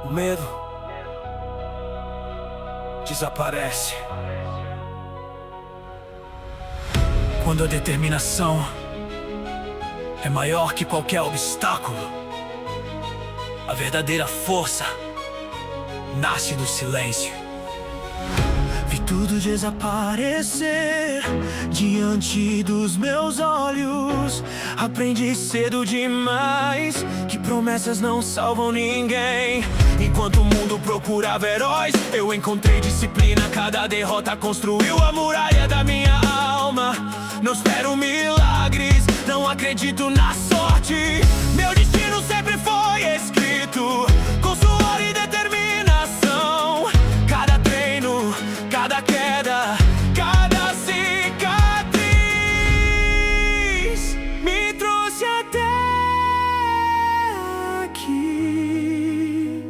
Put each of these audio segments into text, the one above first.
O medo desaparece quando a determinação é maior que qualquer obstáculo. A verdadeira força nasce do silêncio. Vi tudo desaparecer diante dos meus olhos. Aprendi cedo demais que promessas não salvam ninguém. Enquanto o mundo procurava heróis, eu encontrei disciplina. Cada derrota construiu a muralha da minha alma. Não espero milagres, não acredito na sorte. Meu destino sempre foi escrito com suor e determinação. Cada treino, cada queda, cada cicatriz me trouxe até aqui.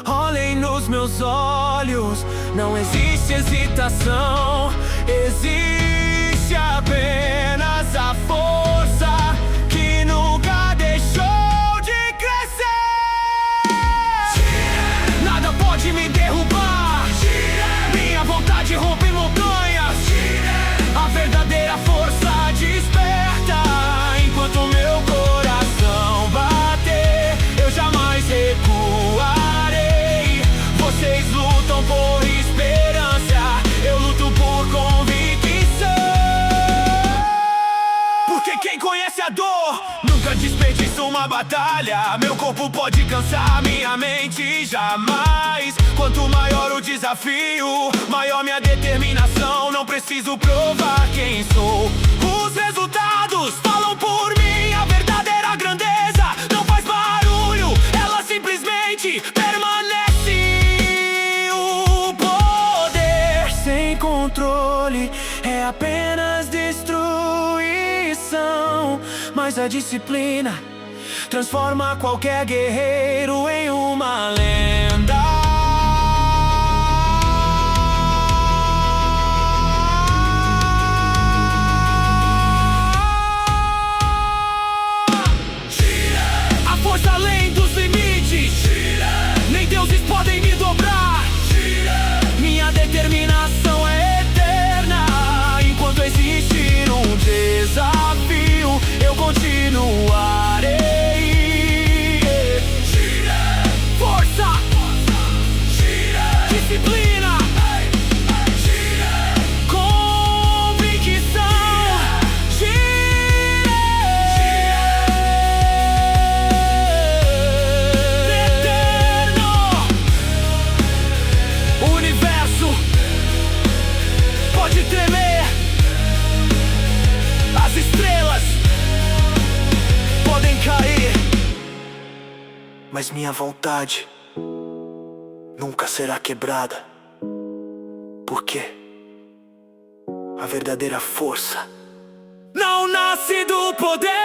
Olhem nos meus olhos, não existe hesitação. Existe apenas a força que nunca deixou de crescer. Nada pode me derrubar. Minha vontade rompe montanhas. A verdadeira força desperta enquanto meu coração bater. Eu jamais recuarei. Vocês lutam por esperança, eu luto por convicção. Porque quem conhece a dor nunca desperdiça uma batalha. Meu corpo pode cansar, minha mente jamais. Quanto maior o desafio, maior minha determinação. Não preciso provar quem sou. Os resultados falam por mim. A verdadeira grandeza não faz barulho, ela simplesmente permanece. O poder sem controle é apenas destruição. Mas a disciplina transforma qualquer guerreiro em uma lenda. A força além dos limites, nem deuses podem me dobrar. Minha determinação é eterna. Enquanto existir um desafio, eu continuarei. Força, disciplina, convicção. Eterno. O universo pode tremer, as estrelas podem cair, mas minha vontade nunca será quebrada. Porque a verdadeira força não nasce do poder.